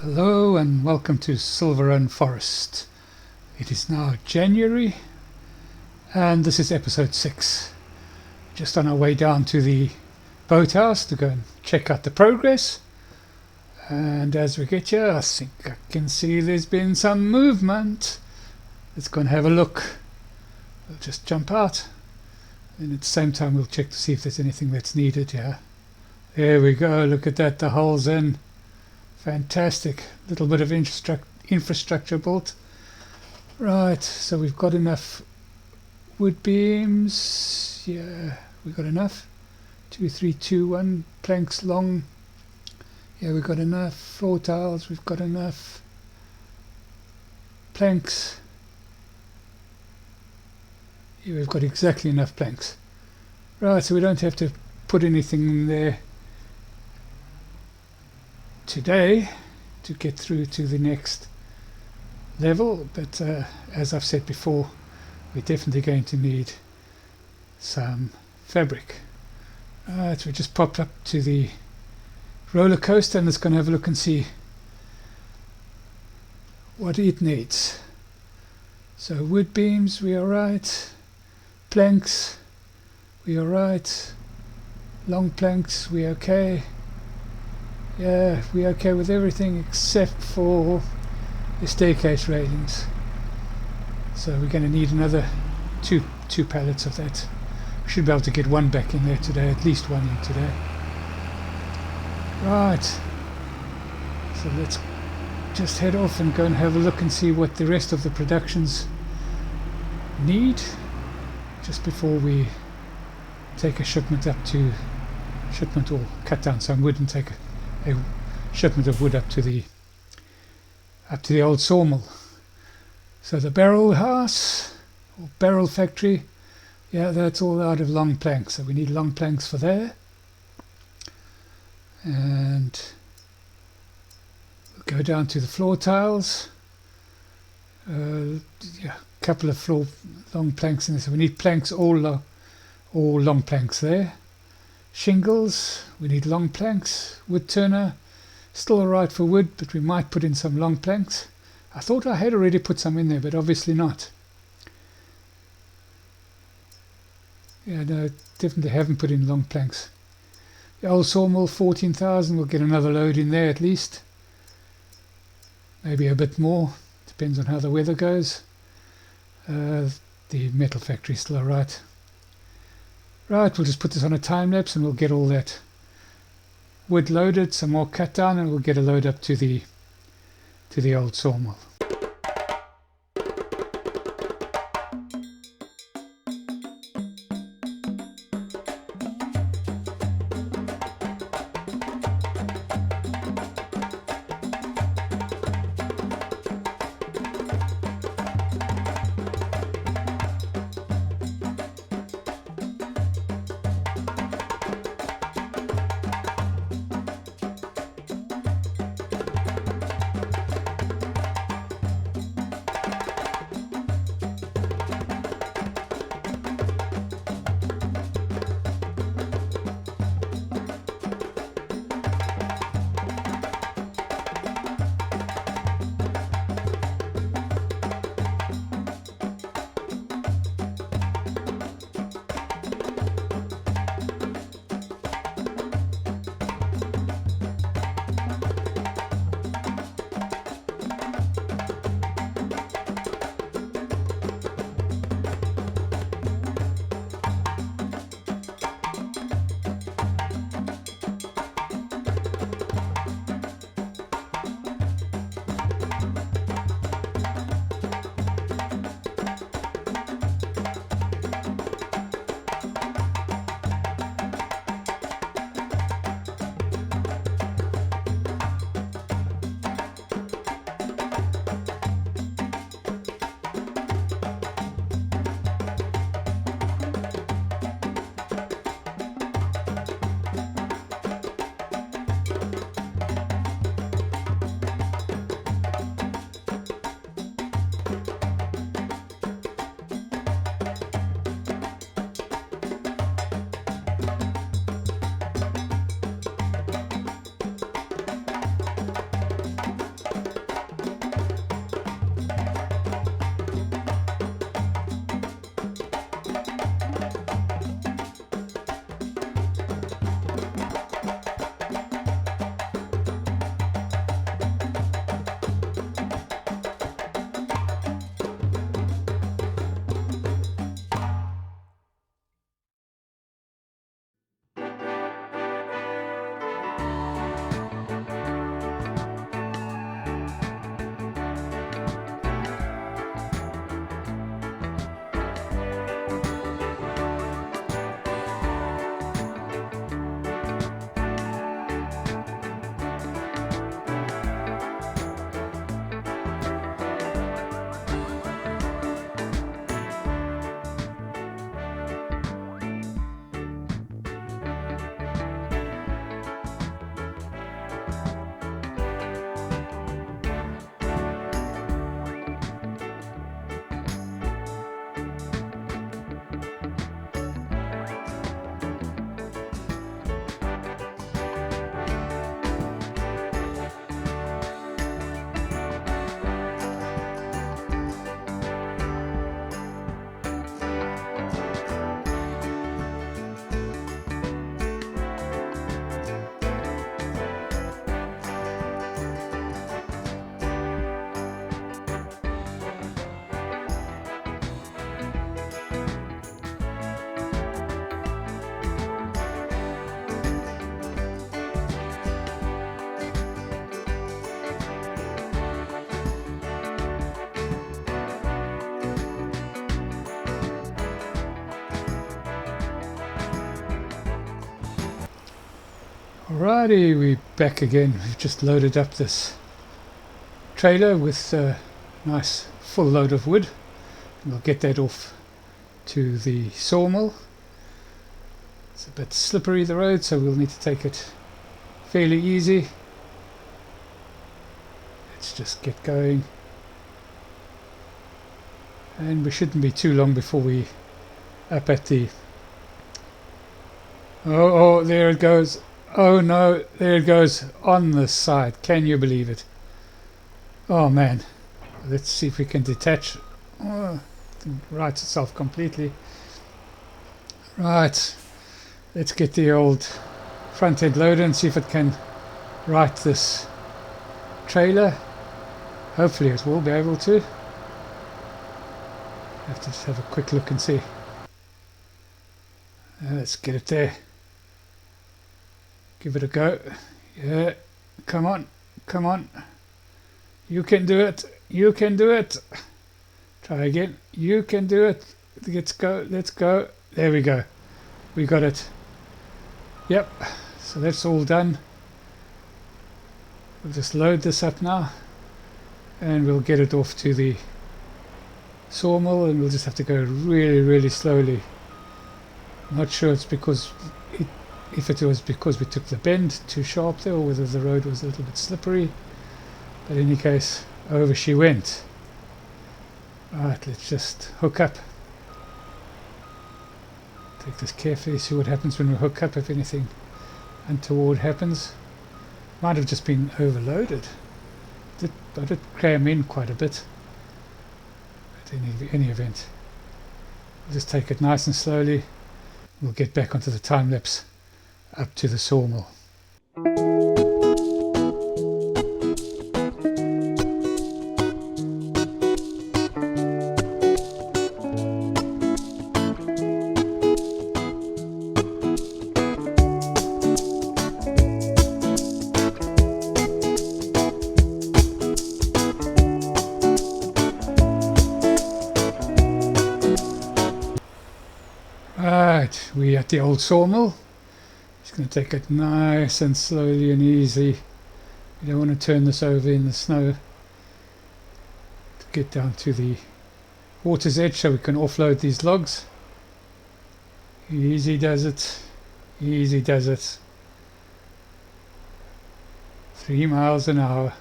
Hello and welcome to Silverrun Forest. It is now January and this is episode 6. Just on our way down to the boathouse to go and check out the progress. And as we get here, I think I can see there's been some movement. Let's go and have a look. We'll just jump out and at the same time we'll check to see if there's anything that's needed here. There we go, look at that, the hole's in. Fantastic. Little bit of infrastructure built. Right, so we've got enough wood beams. Yeah, we've got enough. 2, 3, 2, 1 planks long. Yeah, we've got enough. Floor tiles, we've got enough. Planks. Yeah, we've got exactly enough planks. Right, so we don't have to put anything in there today to get through to the next level, but as I've said before, we're definitely going to need some fabric. Right, so we just popped up to the roller coaster and let's go and have a look and see what it needs. So wood beams, we are right. Planks, we are right. Long planks, we okay. Yeah, we're okay with everything except for the staircase railings. So we're going to need another two pallets of that. We should be able to get one back in there today, at least one in today. Right. So let's just head off and go and have a look and see what the rest of the productions need just before we take a shipment or cut down some wood and take a shipment of wood up to the old sawmill. So the barrel house or barrel factory, yeah, that's all out of long planks, so we need long planks for there. And we'll go down to the floor tiles. Yeah, a couple of long planks in there, so we need planks, all long planks there. Shingles, we need long planks. Wood turner, still alright for wood, but we might put in some long planks. I thought I had already put some in there, but obviously not. Yeah, no, definitely haven't put in long planks. The old sawmill, 14,000, we'll get another load in there at least. Maybe a bit more, depends on how the weather goes. The metal factory is still alright. Right, we'll just put this on a time lapse and we'll get all that wood loaded, some more cut down, and we'll get a load up to the old sawmill. Alrighty, we're back again. We've just loaded up this trailer with a nice full load of wood. We'll get that off to the sawmill. It's a bit slippery, the road, so we'll need to take it fairly easy. Let's just get going. And we shouldn't be too long before we up at the... Oh, there it goes. Oh no, there it goes on the side. Can you believe it? Oh man. Let's see if we can detach. Oh, it rights itself completely. Right. Let's get the old front end loader and see if it can right this trailer. Hopefully it will be able to. Have to just have a quick look and see. Let's get it there. Give it a go. Yeah. Come on. Come on. You can do it. You can do it. Try again. You can do it. Let's go. Let's go. There we go. We got it. Yep. So that's all done. We'll just load this up now. And we'll get it off to the sawmill. And we'll just have to go really, really slowly. Not sure it's because... if it was because we took the bend too sharp there, or whether the road was a little bit slippery. But in any case, over she went. Right, let's just hook up. Take this carefully, see what happens when we hook up, if anything untoward happens. Might have just been overloaded. I did cram in quite a bit. At any event. We'll just take it nice and slowly. We'll get back onto the time lapse up to the sawmill. Right, we're at the old sawmill. Just going to take it nice and slowly and easy. You don't want to turn this over in the snow. To get down to the water's edge so we can offload these logs. Easy does it. Easy does it. 3 miles an hour.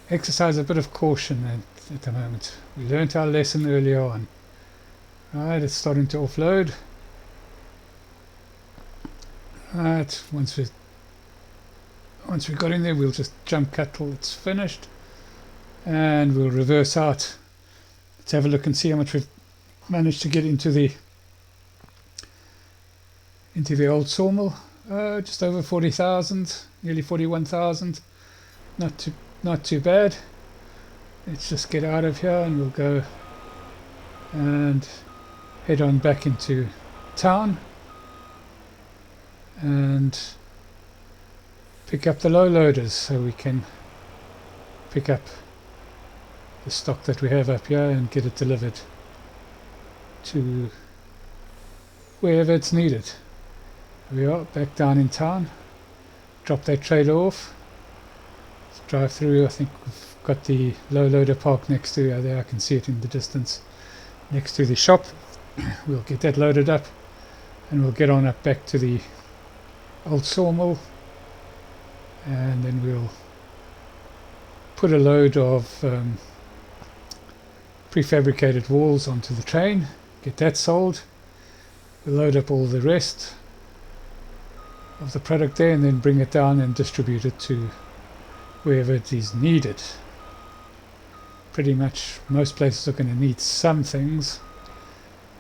Exercise a bit of caution at the moment. We learnt our lesson earlier on. Right, it's starting to offload. Right, once we got in there, we'll just jump cut till it's finished, and we'll reverse out. Let's have a look and see how much we've managed to get into the old sawmill. Just over 40,000, nearly 41,000. Not too bad. Let's just get out of here, and we'll go and head on back into town and pick up the low loaders so we can pick up the stock that we have up here and get it delivered to wherever it's needed. Here we are back down in town. Drop that trailer off. Let's drive through. I think we've got the low loader parked next to there. I can see it in the distance next to the shop. We'll get that loaded up and we'll get on up back to the old sawmill, and then we'll put a load of prefabricated walls onto the train, get that sold. We'll load up all the rest of the product there and then bring it down and distribute it to wherever it is needed. Pretty much most places are going to need some things,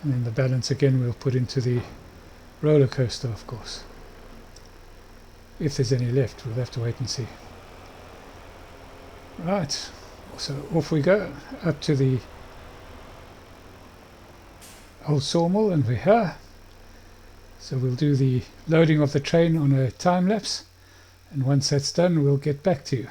and then the balance again we'll put into the roller coaster, of course. If there's any left, we'll have to wait and see. Right, so off we go up to the old sawmill, and we're here. So we'll do the loading of the train on a time lapse, and once that's done we'll get back to you.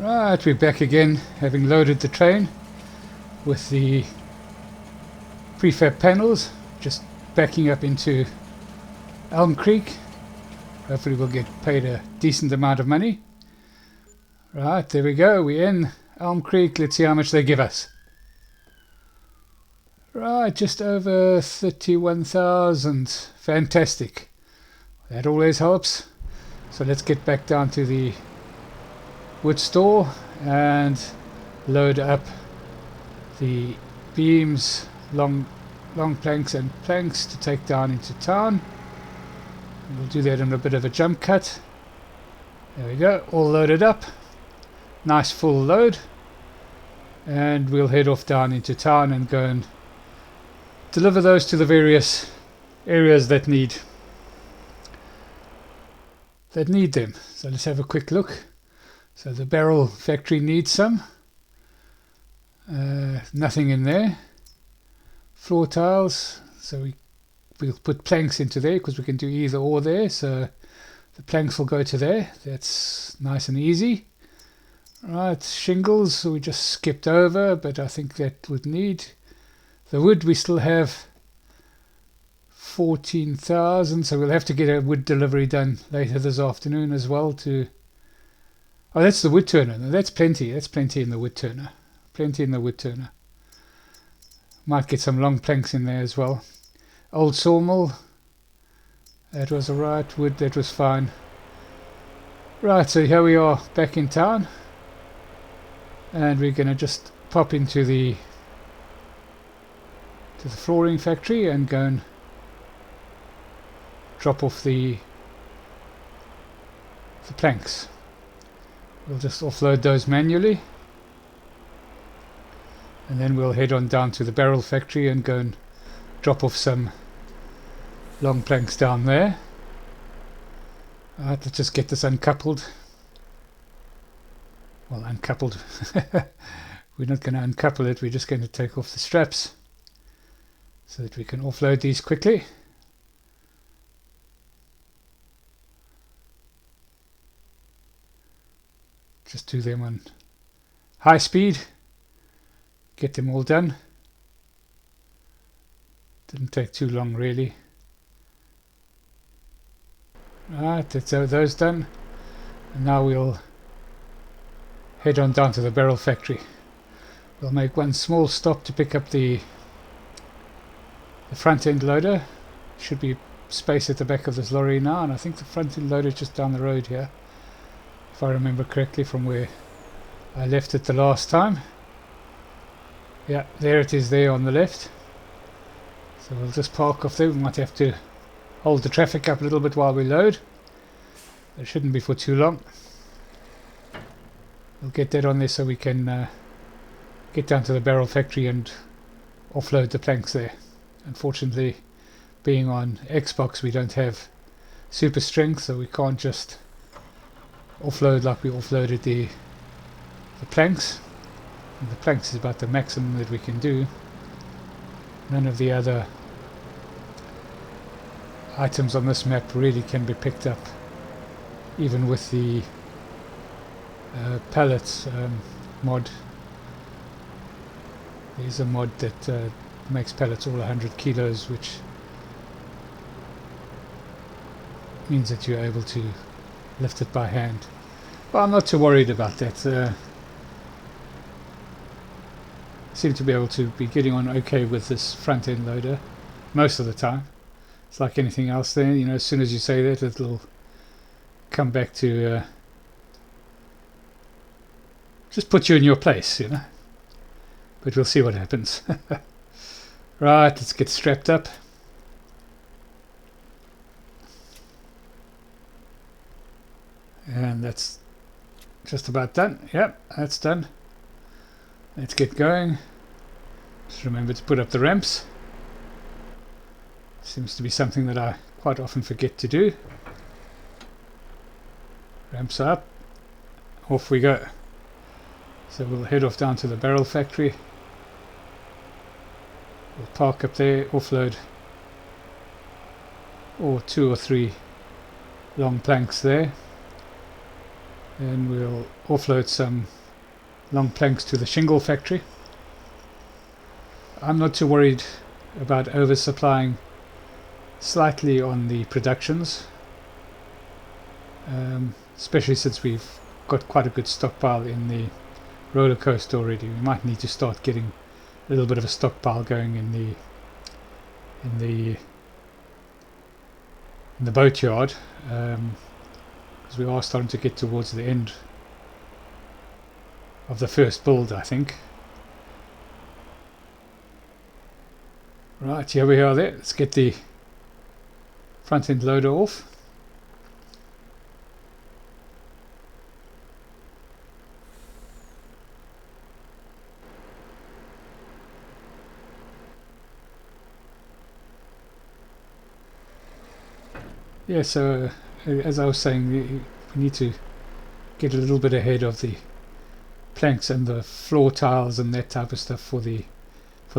Right, we're back again, having loaded the train with the prefab panels, just backing up into Elm Creek. Hopefully we'll get paid a decent amount of money. Right, there we go, we're in Elm Creek. Let's see how much they give us. Right, just over 31,000. Fantastic. That always helps. So let's get back down to the wood store and load up the beams, long planks and planks to take down into town. We'll do that in a bit of a jump cut. There we go, all loaded up. Nice full load. And we'll head off down into town and go and deliver those to the various areas that need them. So let's have a quick look. So the barrel factory needs some. Nothing in there. Floor tiles, so we'll put planks into there because we can do either or there, so the planks will go to there. That's nice and easy. Right, shingles we just skipped over, but I think that would need. The wood we still have 14,000, so we'll have to get a wood delivery done later this afternoon as well to. Oh, that's the wood turner. No, that's plenty. That's plenty in the wood turner. Plenty in the wood turner. Might get some long planks in there as well. Old sawmill. That was alright. Wood, that was fine. Right, so here we are back in town. And we're going to just pop into the flooring factory and go and drop off the planks. We'll just offload those manually, and then we'll head on down to the barrel factory and go and drop off some long planks down there. Alright, let's just get this uncoupled. Well, uncoupled. We're not going to uncouple it, we're just going to take off the straps so that we can offload these quickly. Just do them on high speed, get them all done. Didn't take too long really. Right, that's those done. And now we'll head on down to the barrel factory. We'll make one small stop to pick up the front end loader. Should be space at the back of this lorry now, and I think the front end loader is just down the road here, if I remember correctly from where I left it the last time. Yeah, there it is there on the left. So we'll just park off there. We might have to hold the traffic up a little bit while we load. It shouldn't be for too long. We'll get that on there so we can get down to the barrel factory and offload the planks there. Unfortunately, being on Xbox, we don't have super strength, so we can't just offload like we offloaded the planks. And the planks is about the maximum that we can do. None of the other items on this map really can be picked up, even with the pallets mod. There's a mod that makes pallets all 100 kilos, which means that you're able to lift it by hand. Well, I'm not too worried about that. Seem to be able to be getting on okay with this front end loader most of the time. It's like anything else there, you know, as soon as you say that, it'll come back to just put you in your place, you know. But we'll see what happens. Right, let's get strapped up. And that's just about done. Yep, that's done. Let's get going. Just remember to put up the ramps. Seems to be something that I quite often forget to do. Ramps up. Off we go. So we'll head off down to the barrel factory. We'll park up there, offload or 2 or 3 long planks there. Then we'll offload some long planks to the shingle factory. I'm not too worried about oversupplying slightly on the productions, especially since we've got quite a good stockpile in the Rollercoaster already. We might need to start getting a little bit of a stockpile going in the boatyard, because we are starting to get towards the end of the first build, I think. Right, here we are there. Let's get the front end loader off. Yeah, so as I was saying, we need to get a little bit ahead of the planks and the floor tiles and that type of stuff for the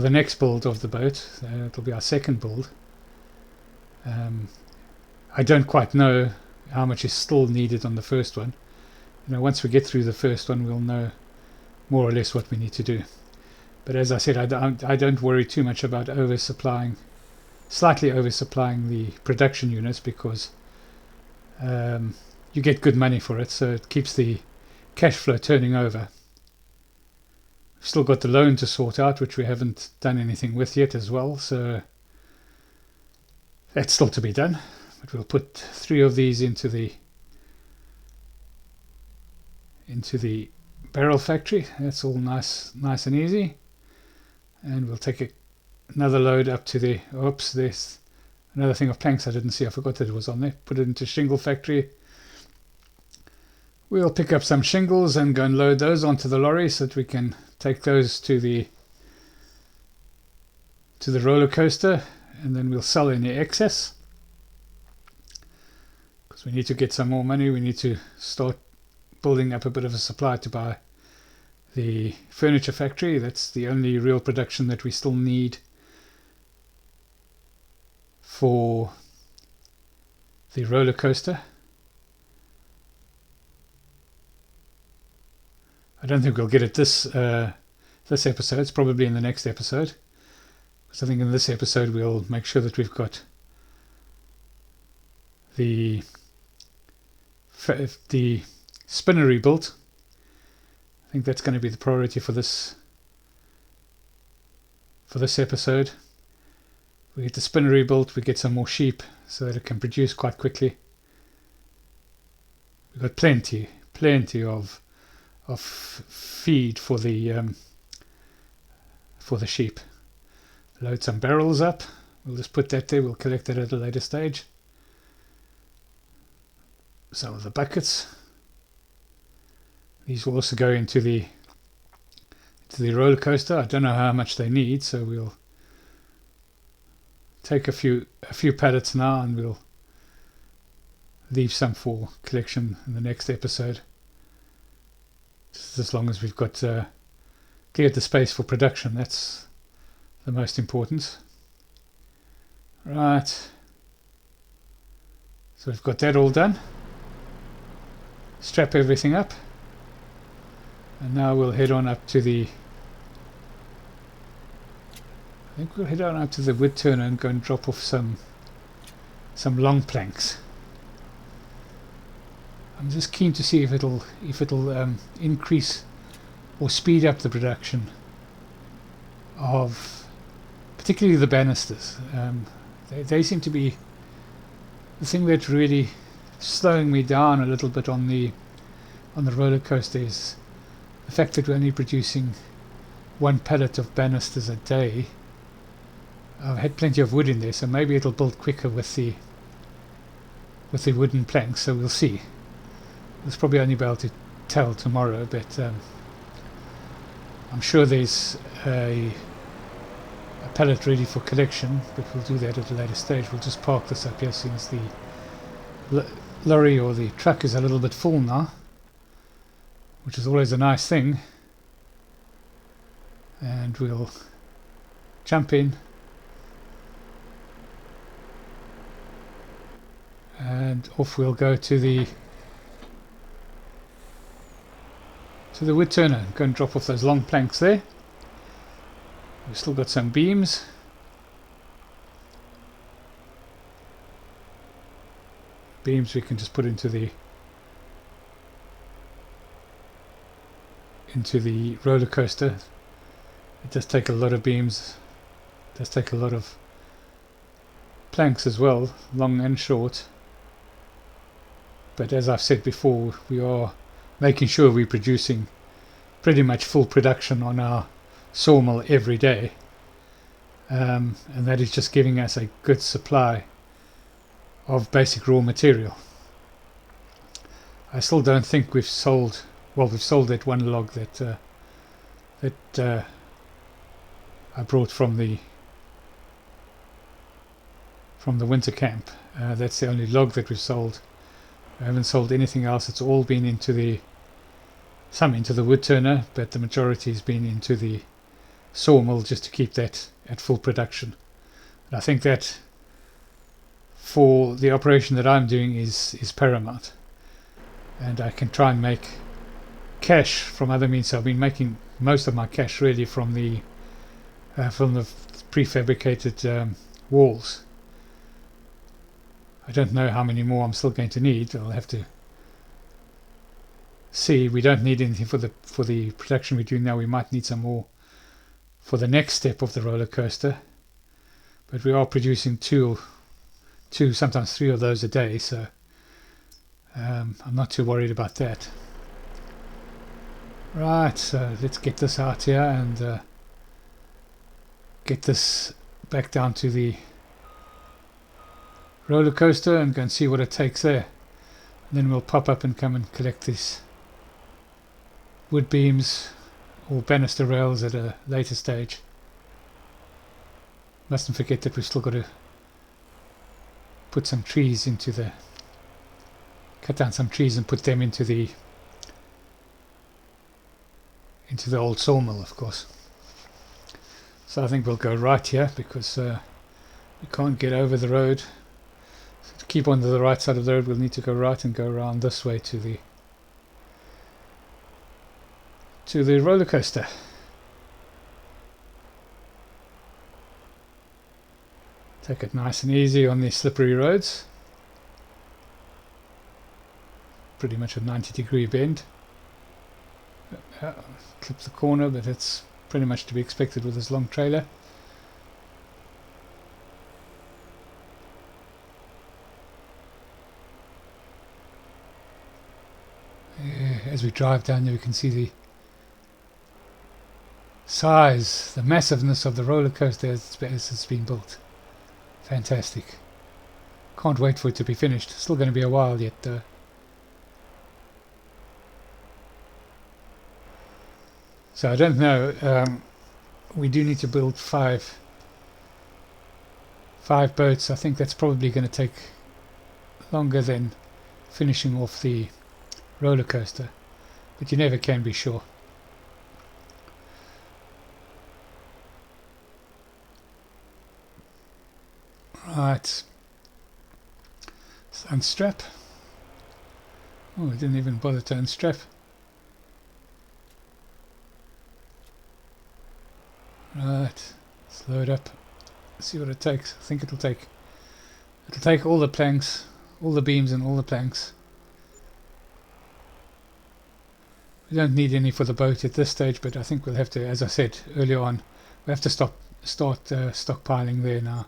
next build of the boat. It'll be our second build. I don't quite know how much is still needed on the first one. Once we get through the first one, we'll know more or less what we need to do. But as I said, I don't worry too much about slightly oversupplying the production units, because you get good money for it, so it keeps the cash flow turning over. We've still got the loan to sort out, which we haven't done anything with yet as well, so that's still to be done. But we'll put 3 of these into the barrel factory. That's all nice and easy. And we'll take another load up to the, oops, there's another thing of planks I didn't see. I forgot that it was on there. Put it into shingle factory. We'll pick up some shingles and go and load those onto the lorry so that we can take those to the roller coaster, and then we'll sell any excess, because we need to get some more money. We need to start building up a bit of a supply to buy the furniture factory. That's the only real production that we still need for the roller coaster. I don't think we'll get it this episode. It's probably in the next episode, because I think in this episode we'll make sure that we've got the spinnery built. I think that's going to be the priority for this episode. We get the spinnery built, we get some more sheep so that it can produce quite quickly. We've got plenty of feed for the sheep. Load some barrels up. We'll just put that there. We'll collect that at a later stage. Some of the buckets. These will also go into the roller coaster. I don't know how much they need, so we'll take a few pallets now, and we'll leave some for collection in the next episode. Just as long as we've got cleared the space for production, that's the most important. Right. So we've got that all done. Strap everything up. And now we'll head on up to the... I think we'll head on up to the wood turner and go and drop off some long planks. I'm just keen to see if it'll increase or speed up the production of particularly the banisters. They seem to be the thing that's really slowing me down a little bit on the roller coaster, is the fact that we're only producing 1 pallet of banisters a day. I've had plenty of wood in there, so maybe it'll build quicker with the wooden planks, so we'll see. We'll probably only be able to tell tomorrow, but I'm sure there's a pallet ready for collection, but we'll do that at a later stage. We'll just park this up here since the lorry or the truck is a little bit full now, which is always a nice thing. And we'll jump in and off we'll go to the to the wood turner. Go and drop off those long planks there. We've still got some beams. Beams we can just put into the roller coaster. It does take a lot of beams. It does take a lot of planks as well, long and short. But as I've said before, we are making sure we're producing pretty much full production on our sawmill every day, and that is just giving us a good supply of basic raw material. I still don't think we've sold, well, we've sold that one log that I brought from the winter camp. That's the only log that we've sold. I haven't sold anything else. It's all been into some into the wood turner, but the majority has been into the sawmill just to keep that at full production. And I think that for the operation that I'm doing is paramount, and I can try and make cash from other means. So I've been making most of my cash really from the prefabricated walls. I don't know how many more I'm still going to need. I'll have to see. We don't need anything for the production we're doing now. We might need some more for the next step of the roller coaster, but we are producing two, sometimes three of those a day, so I'm not too worried about that. Right, so let's get this out here and get this back down to the roller coaster and go and see what it takes there. And then we'll pop up and come and collect these wood beams or banister rails at a later stage. Mustn't forget that we've still got to put some trees cut down some trees and put them into the old sawmill, of course. So I think we'll go right here because we can't get over the road. So to keep on the right side of the road, we'll need to go right and go around this way to the roller coaster. Take it nice and easy on these slippery roads. Pretty much a 90-degree bend. Clip the corner, but it's pretty much to be expected with this long trailer. As we drive down there, we can see the size, the massiveness of the roller coaster as it's been built. Fantastic. Can't wait for it to be finished. Still going to be a while yet though. So I don't know, we do need to build five boats. I think that's probably going to take longer than finishing off the roller coaster, but you never can be sure. Right, let's unstrap. Oh, I didn't even bother to unstrap. Right, let's load up, see what it takes. I think it'll take all the planks, all the beams and all the planks. We don't need any for the boat at this stage, but I think we'll have to, as I said earlier on, we have to start stockpiling there now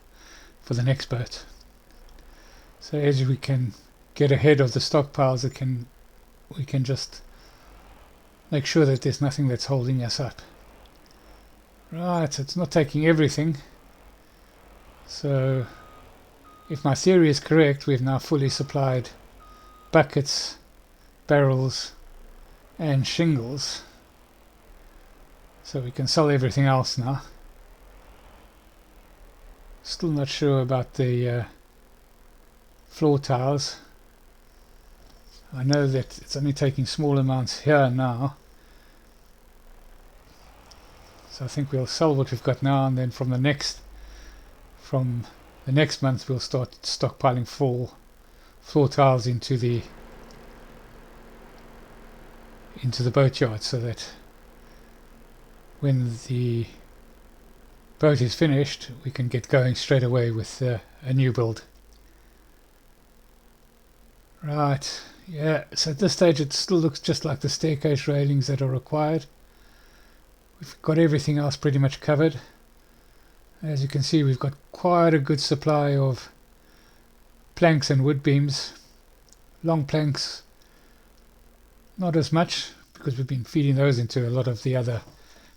for the next boat. So as we can get ahead of the stockpiles, we can just make sure that there's nothing that's holding us up. Right, it's not taking everything. So if my theory is correct, we've now fully supplied buckets, barrels and shingles. So we can sell everything else now. Still not sure about the floor tiles. I know that it's only taking small amounts here now. So I think we'll sell what we've got now, and then from the next month we'll start stockpiling floor tiles into the into the boatyard, so that when the boat is finished we can get going straight away with a new build. Right, yeah, so at this stage it still looks just like the staircase railings that are required. We've got everything else pretty much covered. As you can see, we've got quite a good supply of planks and wood beams. Long planks not as much, because we've been feeding those into a lot of the other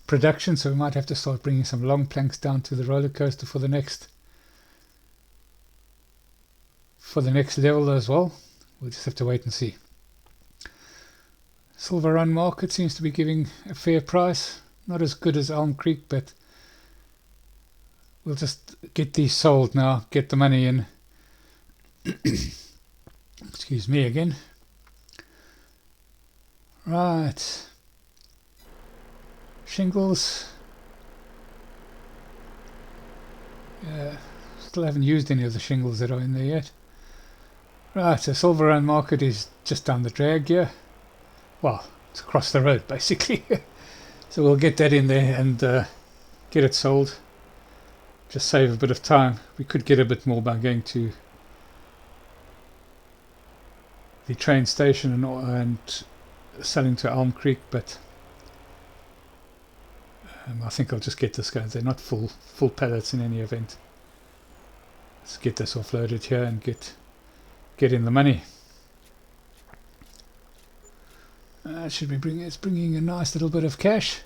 production, so we might have to start bringing some long planks down to the roller coaster for the next level as well. We'll just have to wait and see. Silverrun market seems to be giving a fair price. Not as good as Elm Creek, but we'll just get these sold now, get the money in. Excuse me again. Right. Shingles. Yeah, still haven't used any of the shingles that are in there yet. Right, so Silverrun market is just down the drag here. Well, it's across the road basically. So we'll get that in there and get it sold. Just save a bit of time. We could get a bit more by going to the train station and selling to Elm Creek, but I think I'll just get this going. They're not full pallets in any event. Let's get this offloaded here and get in the money. Should be it's bringing a nice little bit of cash.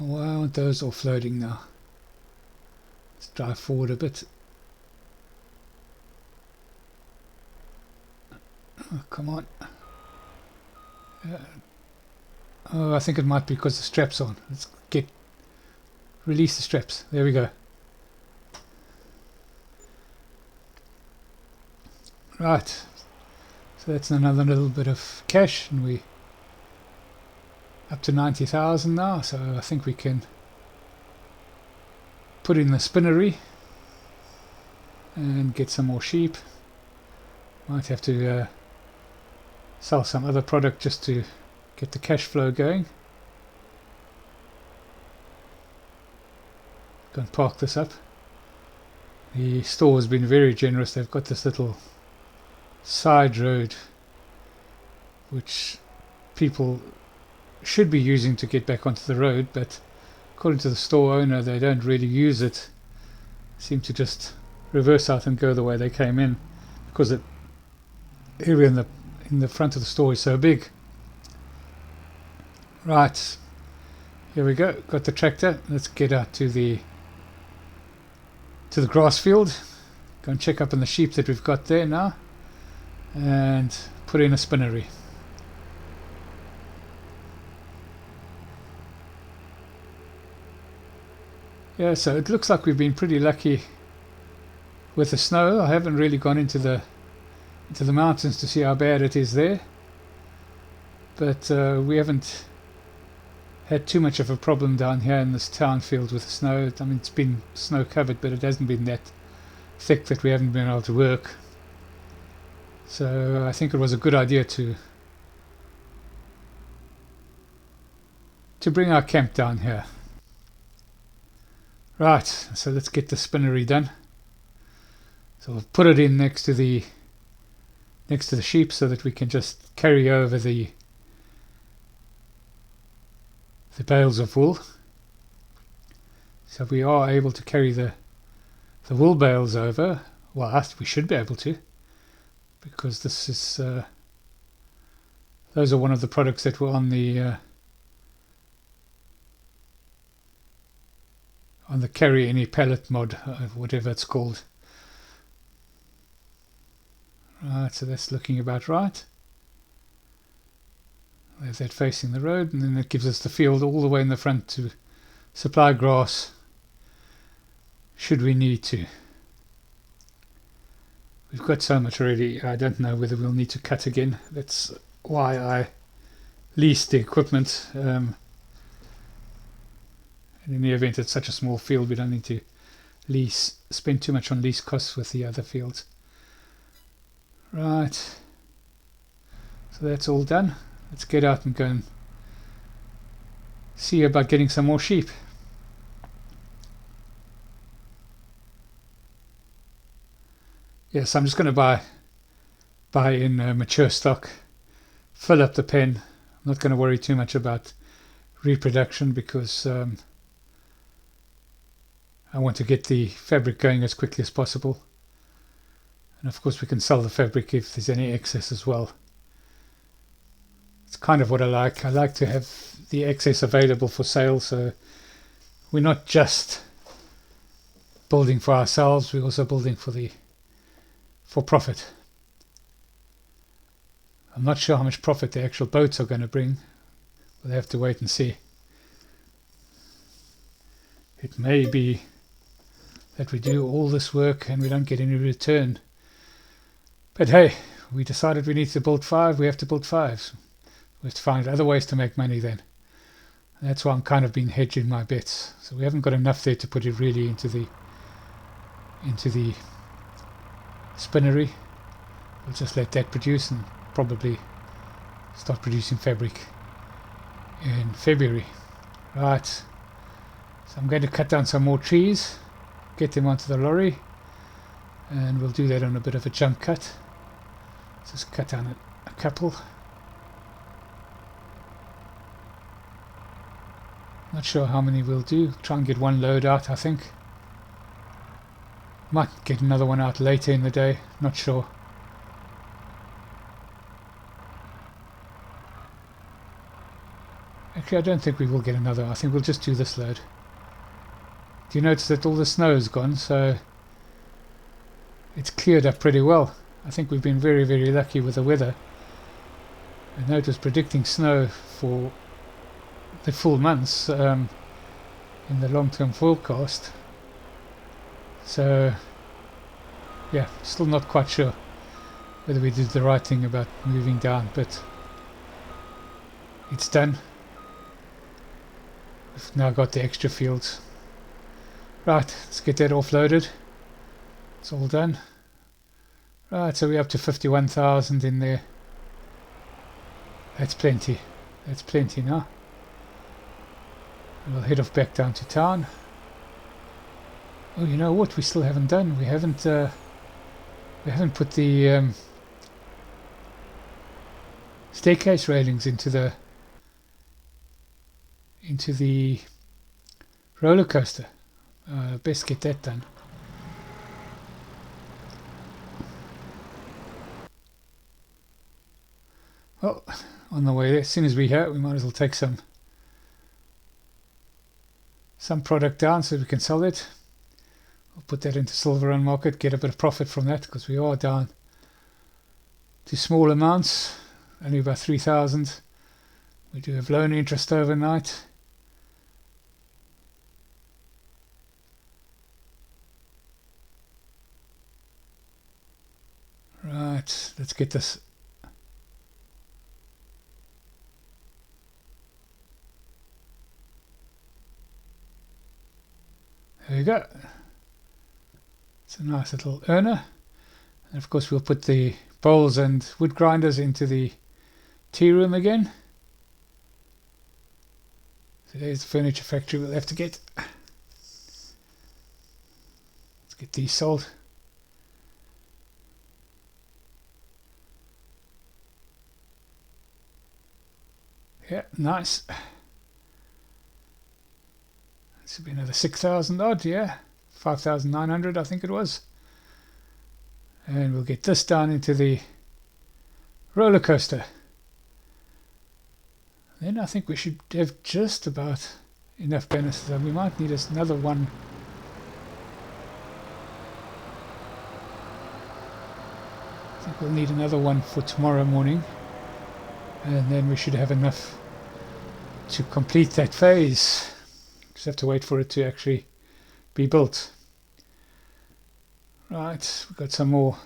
Oh, I want those offloading now. Let's drive forward a bit. Oh, come on. Oh, I think it might be because the strap's on. Let's release the straps. There we go. Right. So that's another little bit of cash, and we up to 90,000 now. So I think we can put in the spinnery and get some more sheep. Might have to sell some other product just to get the cash flow going. Go and park this up. The store has been very generous. They've got this little side road which people should be using to get back onto the road, but according to the store owner they don't really use it. Seem to just reverse out and go the way they came in, because the area in the front of the store is so big. Right, here we go. Got the tractor. Let's get out to the grass field. Go and check up on the sheep that we've got there now, and put in a spinnery. Yeah, so it looks like we've been pretty lucky with the snow. I haven't really gone into the mountains to see how bad it is there, but we haven't had too much of a problem down here in this town field with the snow. I mean, it's been snow covered, but it hasn't been that thick that we haven't been able to work. So I think it was a good idea to bring our camp down here. Right, so let's get the spinnery done. So we'll put it in next to the sheep so that we can just carry over the bales of wool. So we are able to carry the wool bales over. Well, we should be able to, because this is those are one of the products that were on the carry any pallet mod, whatever it's called. Right, so that's looking about right. There's that facing the road, and then that gives us the field all the way in the front to supply grass should we need to. We've got so much already, I don't know whether we'll need to cut again. That's why I leased the equipment. And in the event it's such a small field, we don't need to spend too much on lease costs with the other fields. Right, so that's all done. let's get out and go and see about getting some more sheep. Yes, I'm just going to buy in mature stock, fill up the pen. I'm not going to worry too much about reproduction because I want to get the fabric going as quickly as possible. And of course we can sell the fabric if there's any excess as well. It's kind of what I like. I like to have the excess available for sale, so we're not just building for ourselves, we're also building for profit. I'm not sure how much profit the actual boats are going to bring. We'll have to wait and see. It may be that we do all this work and we don't get any return. But hey, we decided we need to build 5, we have to build 5. We have to find other ways to make money then. And that's why I'm kind of been hedging my bets. So we haven't got enough there to put it really into the spinnery. We'll just let that produce and probably start producing fabric in February. Right, so I'm going to cut down some more trees, get them onto the lorry, and we'll do that on a bit of a jump cut. Just cut down a couple. Not sure how many we'll do. Try and get one load out, I think. Might get another one out later in the day, not sure. Actually, I don't think we will get another. I think we'll just do this load. Do you notice that all the snow is gone? So it's cleared up pretty well. I think we've been very, very lucky with the weather. I know it was predicting snow for the full months in the long-term forecast. So yeah, still not quite sure whether we did the right thing about moving down, but it's done. We've now got the extra fields. Right, let's get that offloaded. It's all done. Right, so we're up to 51,000 in there. That's plenty. That's plenty now. We'll head off back down to town. Oh, you know what? We still haven't done. We haven't put the staircase railings into the roller coaster. Best get that done. Well, on the way there, as soon as we're here, we might as well take some product down so we can sell it. We'll put that into Silverrun market, get a bit of profit from that, because we are down to small amounts, only about 3,000. We do have loan interest overnight. Right, let's get this. There we go. It's a nice little earner. And of course we'll put the bowls and wood grinders into the tea room again. So there's the furniture factory we'll have to get. Let's get these sold. Yeah, nice. This will be another 6,000 odd, yeah. 5,900 I think it was. And we'll get this down into the roller coaster. Then I think we should have just about enough banisters. We might need another one. I think we'll need another one for tomorrow morning. And then we should have enough to complete that phase. Just have to wait for it to actually be built. Right, we've got some more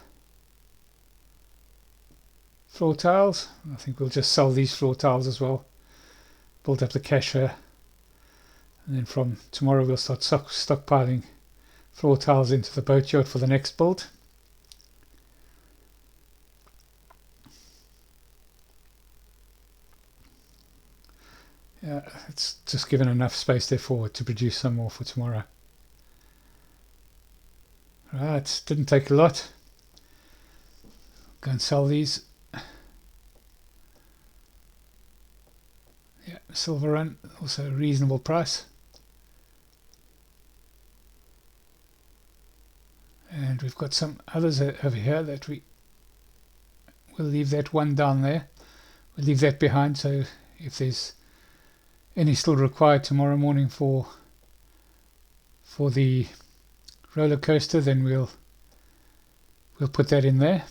floor tiles. I think we'll just sell these floor tiles as well. Build up the cash here. And then from tomorrow we'll start stockpiling floor tiles into the boatyard for the next build. It's just given enough space there forward to produce some more for tomorrow. Right, didn't take a lot. Go and sell these. Yeah, Silverrun, also a reasonable price. And we've got some others over here that we'll leave that one down there. We'll leave that behind, so if there's any still required tomorrow morning for the roller coaster, then we'll put that in there.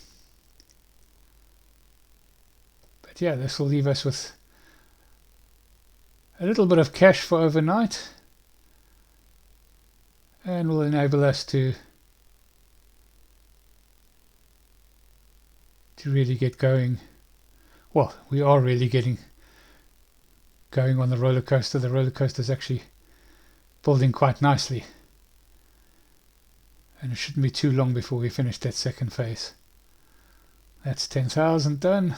But yeah, this will leave us with a little bit of cash for overnight, and will enable us to really get going. Well, we are really getting going on the roller coaster. The roller coaster is actually building quite nicely, and it shouldn't be too long before we finish that second phase. That's 10,000 done.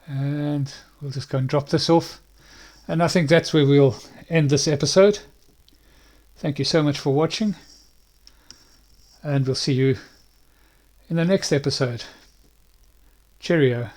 And we'll just go and drop this off, and I think that's where we'll end this episode. Thank you so much for watching, and we'll see you in the next episode. Cheerio.